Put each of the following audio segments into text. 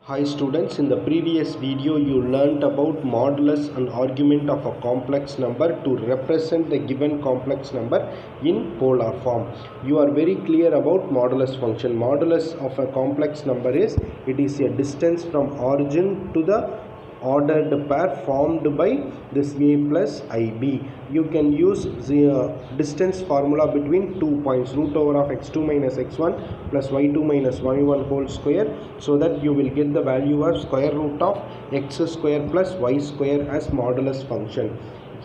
Hi students, in the previous video you learnt about modulus and argument of a complex number to represent the given complex number in polar form. You are very clear about modulus function. Modulus of a complex number is, it is a distance from origin to the ordered pair formed by this a plus ib. You can use the distance formula between 2 points, root over of x2 minus x1 plus y2 minus y1 whole square, so that you will get the value of square root of x square plus y square as modulus function.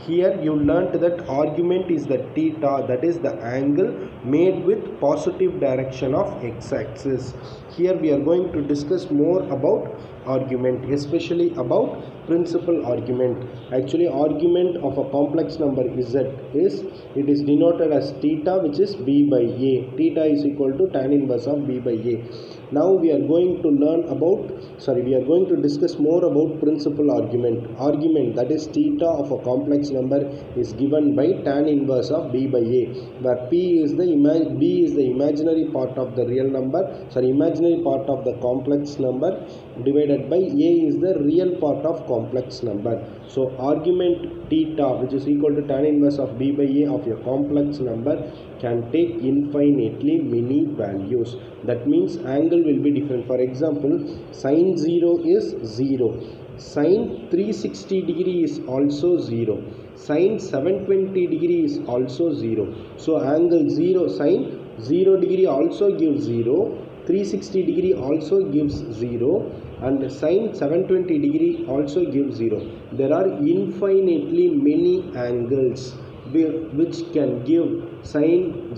Here you learnt that argument is the theta, that is the angle made with positive direction of x-axis. Here we are going to discuss more about argument, especially about principal argument. Actually, argument of a complex number z is, it is denoted as theta, which is b by a. Theta is equal to tan inverse of b by a. Now we are going to learn about, we are going to discuss more about principal argument. Argument, that is theta of a complex number, is given by tan inverse of b by a, where b is the imaginary part of the real number, imaginary part of the complex number, divided by a is the real part of complex number. So argument theta, which is equal to tan inverse of b by a of a complex number, can take infinitely many values. That means angle will be different. For example, sine 0 is 0, sine 360 degree is also 0, sine 720 degree is also 0. So angle 0, sine 0 degree also gives 0, 360 degree also gives 0, and sine 720 degree also gives 0. There are infinitely many angles which can give sine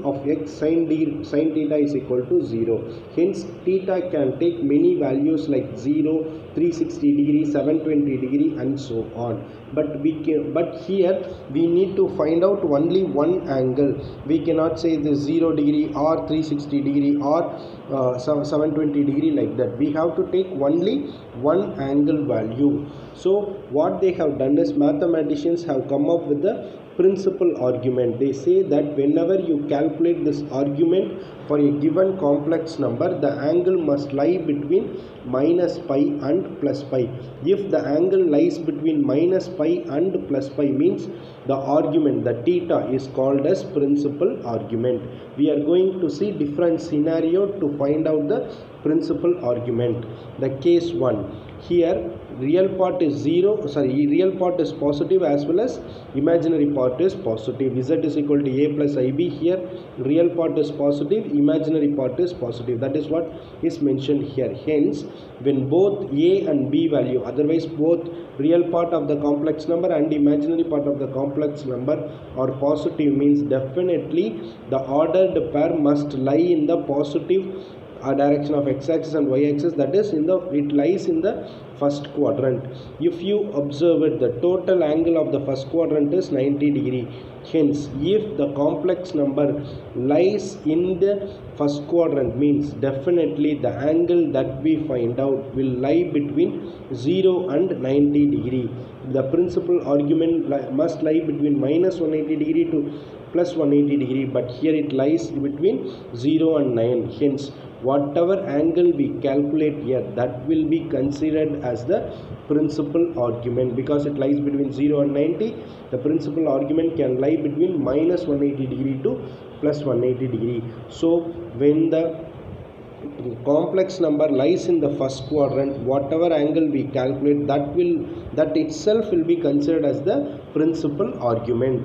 of x, sine theta is equal to 0. Hence theta can take many values like 0, 360 degree, 720 degree, and so on. But here we need to find out only one angle. We cannot say the 0 degree or 360 degree or 720 degree like that. We have to take only one angle value. So what they have done is, mathematicians have come up with the principal argument. They say that whenever you calculate this argument for a given complex number, the angle must lie between minus pi and plus pi. If the angle lies between minus pi and plus pi, means the argument, the theta, is called as principal argument. We are going to see different scenario to find out the principal argument. The case 1. Here real part is real part is positive as well as imaginary part is positive. Z is equal to a plus ib. Here real part is positive, imaginary part is positive. That is what is mentioned here. Hence, when both a and b value, otherwise both real part of the complex number and imaginary part of the complex number are positive, means definitely the ordered pair must lie in the positive direction of x-axis and y-axis, that is it lies in the first quadrant. If you observe it, the total angle of the first quadrant is 90 degree. Hence, if the complex number lies in the first quadrant, means definitely the angle that we find out will lie between 0 and 90 degree. The principal argument must lie between minus 180 degree to plus 180 degree, but here it lies between 0 and 9. Hence, whatever angle we calculate here, that will be considered as the principal argument, because it lies between 0 and 90. The principal argument can lie between minus 180 degree to plus 180 degree. So when the complex number lies in the first quadrant, whatever angle we calculate, that itself will be considered as the principal argument.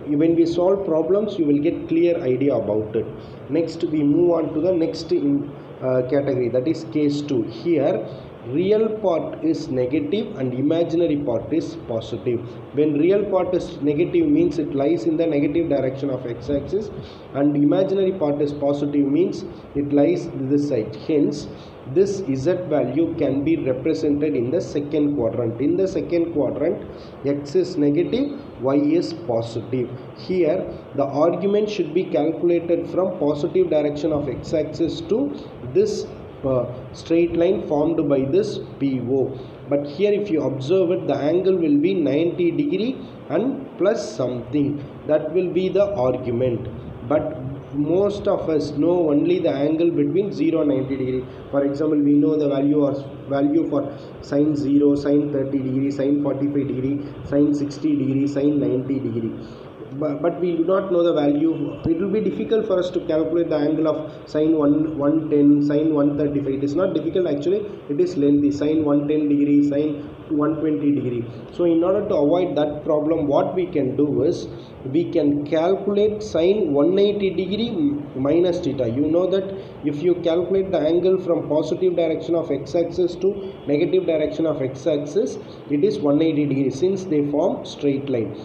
When we solve problems, you will get clear idea about it. Next, we move on to the next category, that is case 2. Here real part is negative and imaginary part is positive. When real part is negative, means it lies in the negative direction of x-axis, and imaginary part is positive, means it lies this side. Hence, this z value can be represented in the second quadrant. In the second quadrant, x is negative, y is positive. Here the argument should be calculated from positive direction of x-axis to this straight line formed by this PO. But here if you observe it, the angle will be 90 degree and plus something. That will be the argument. But most of us know only the angle between 0 and 90 degree. For example, we know the value for sine 0, sine 30 degree, sine 45 degree, sine 60 degree, sine 90 degree. But we do not know the value. It will be difficult for us to calculate the angle of sine 110, sine 135. It is not difficult actually, it is lengthy. Sine 110 degree, sine 120 degree. So in order to avoid that problem, what we can do is we can calculate sine 180 degree minus theta. You know that if you calculate the angle from positive direction of x-axis to negative direction of x-axis, it is 180 degree, since they form straight line.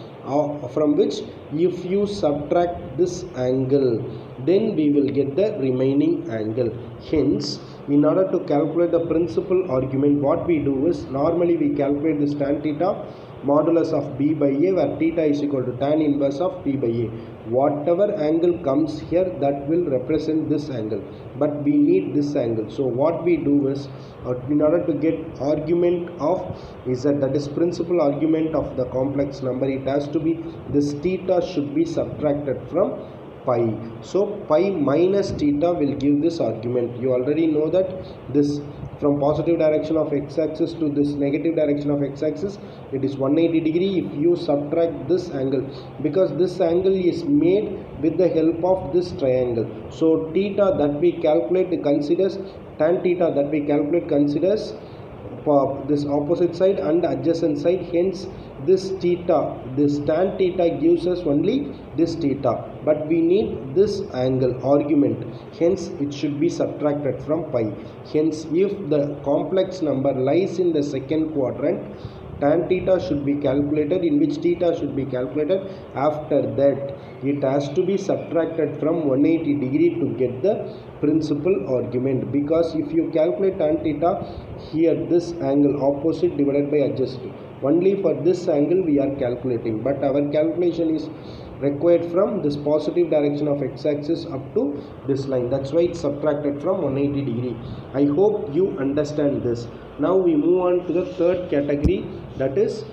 From which if you subtract this angle, then we will get the remaining angle. Hence, in order to calculate the principal argument, what we do is normally we calculate this tan theta modulus of b by a, where theta is equal to tan inverse of p by a. Whatever angle comes here, that will represent this angle, but we need this angle. So what we do is, in order to get argument of z, that is principal argument of the complex number, it has to be, this theta should be subtracted from pi. So pi minus theta will give this argument. You already know that this from positive direction of x-axis to this negative direction of x-axis, it is 180 degree. If you subtract this angle, because this angle is made with the help of this triangle, so theta that we calculate considers, tan theta that we calculate considers this opposite side and adjacent side. Hence this theta, this tan theta gives us only this theta, but we need this angle argument, hence it should be subtracted from pi. Hence if the complex number lies in the second quadrant, tan theta should be calculated, in which theta should be calculated. After that, it has to be subtracted from 180 degree to get the principal argument, because if you calculate tan theta here, this angle opposite divided by adjacent, only for this angle we are calculating, but our calculation is required from this positive direction of x-axis up to this line. That's why it's subtracted from 180 degree. I hope you understand this. Now we move on to the third category, that is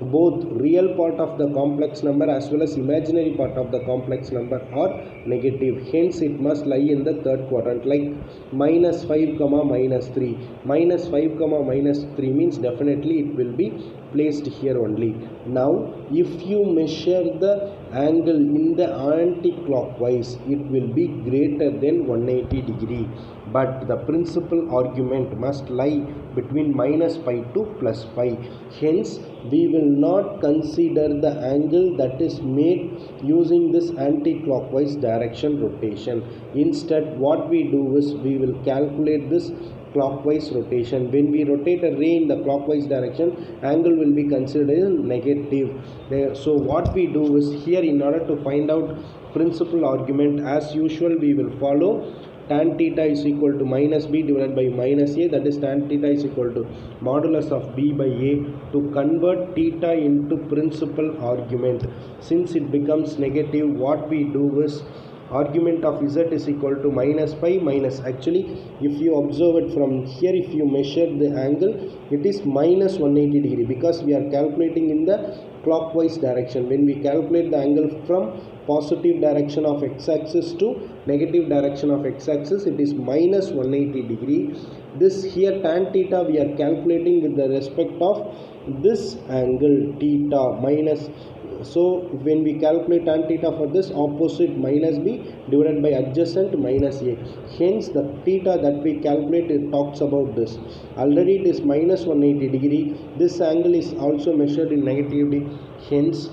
both real part of the complex number as well as imaginary part of the complex number are negative. Hence it must lie in the third quadrant, like minus 5 comma minus 3. Minus 5 comma minus 3 means definitely it will be placed here only. Now if you measure the angle in the anti-clockwise, it will be greater than 180 degree, but the principal argument must lie between minus pi to plus pi. Hence we will not consider the angle that is made using this anti-clockwise direction rotation. Instead what we do is we will calculate this clockwise rotation. When we rotate a ray in the clockwise direction, angle will be considered negative. So what we do is here, in order to find out principal argument, as usual we will follow tan theta is equal to minus b divided by minus a, that is tan theta is equal to modulus of b by a. To convert theta into principal argument, since it becomes negative, what we do is argument of z is equal to minus pi minus, actually if you observe it from here, if you measure the angle, it is minus 180 degree, because we are calculating in the clockwise direction. When we calculate the angle from positive direction of x-axis to negative direction of x-axis, it is minus 180 degree. This here tan theta we are calculating with the respect of this angle theta minus. So when we calculate tan theta for this, opposite minus b divided by adjacent minus a. Hence the theta that we calculate, it talks about this. Already it is minus 180 degree. This angle is also measured in negativity. Hence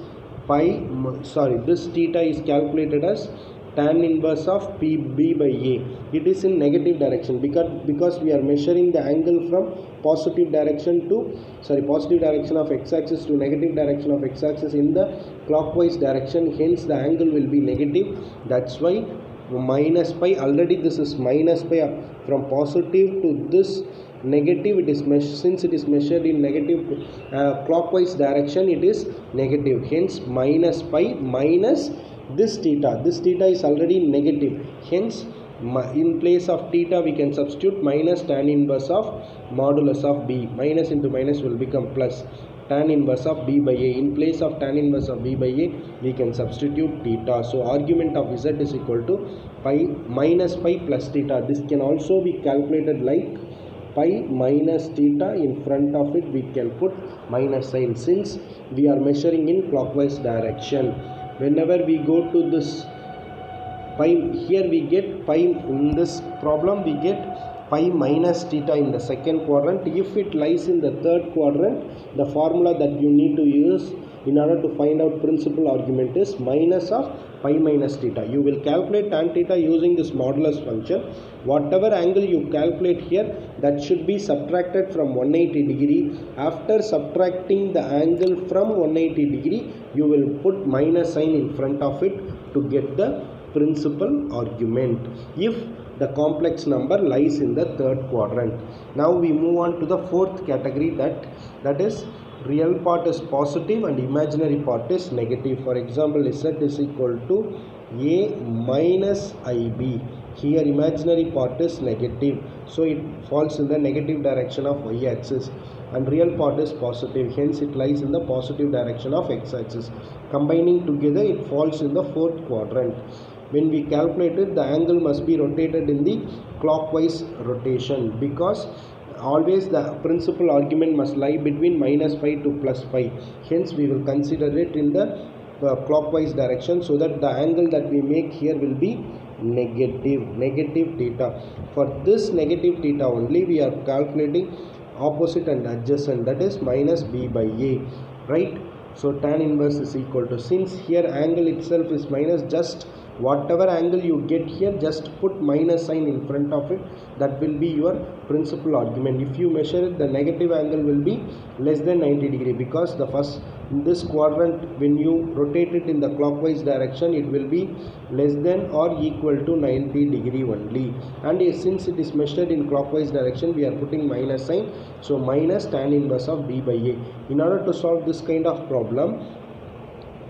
this theta is calculated as tan inverse of b by a. It is in negative direction because we are measuring the angle from positive direction of x-axis to negative direction of x-axis in the clockwise direction. Hence the angle will be negative. That's why minus pi, already this is minus pi, from positive to this negative, it is since it is measured in negative clockwise direction, it is negative. Hence minus pi minus this theta is already negative. Hence In place of theta we can substitute minus tan inverse of modulus of b. Minus into minus will become plus tan inverse of b by a. In place of tan inverse of b by a we can substitute theta. So argument of z is equal to pi minus pi plus theta. This can also be calculated like pi minus theta. In front of it we can put minus sign since we are measuring in clockwise direction. Whenever we go to this pi, here we get pi, in this problem we get pi minus theta in the second quadrant. If it lies in the third quadrant, the formula that you need to use in order to find out principal argument is minus of pi minus theta. You will calculate tan theta using this modulus function. Whatever angle you calculate here, that should be subtracted from 180 degree. After subtracting the angle from 180 degree, you will put minus sign in front of it to get the principal argument if the complex number lies in the third quadrant. Now we move on to the fourth category, that is real part is positive and imaginary part is negative. For example, z is equal to a minus ib. Here imaginary part is negative, so it falls in the negative direction of y-axis, and real part is positive, hence it lies in the positive direction of x-axis. Combining together, it falls in the fourth quadrant. When we calculate it, the angle must be rotated in the clockwise rotation, because always the principal argument must lie between minus pi to plus pi. Hence we will consider it in the clockwise direction, so that the angle that we make here will be negative theta. For this negative theta only we are calculating opposite and adjacent, that is minus b by a, right? So tan inverse is equal to, since here angle itself is minus, just whatever angle you get here, just put minus sign in front of it. That will be your principal argument. If you measure it, the negative angle will be less than 90 degree, because the first, in this quadrant, when you rotate it in the clockwise direction, it will be less than or equal to 90 degree only. And since it is measured in clockwise direction, we are putting minus sign, so minus tan inverse of b by a. In order to solve this kind of problem,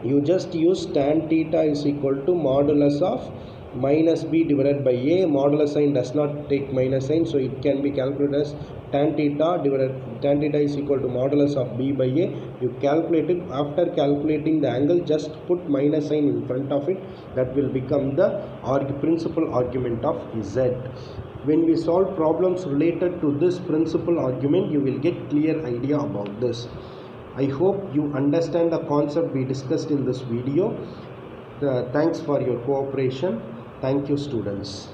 you just use tan theta is equal to modulus of minus b divided by a. Modulus sign does not take minus sign, so it can be calculated as tan theta is equal to modulus of b by a. You calculate it. After calculating the angle, just put minus sign in front of it. That will become the principal argument of z. When we solve problems related to this principal argument, you will get clear idea about this. I hope you understand the concept we discussed in this video. Thanks for your cooperation. Thank you, students.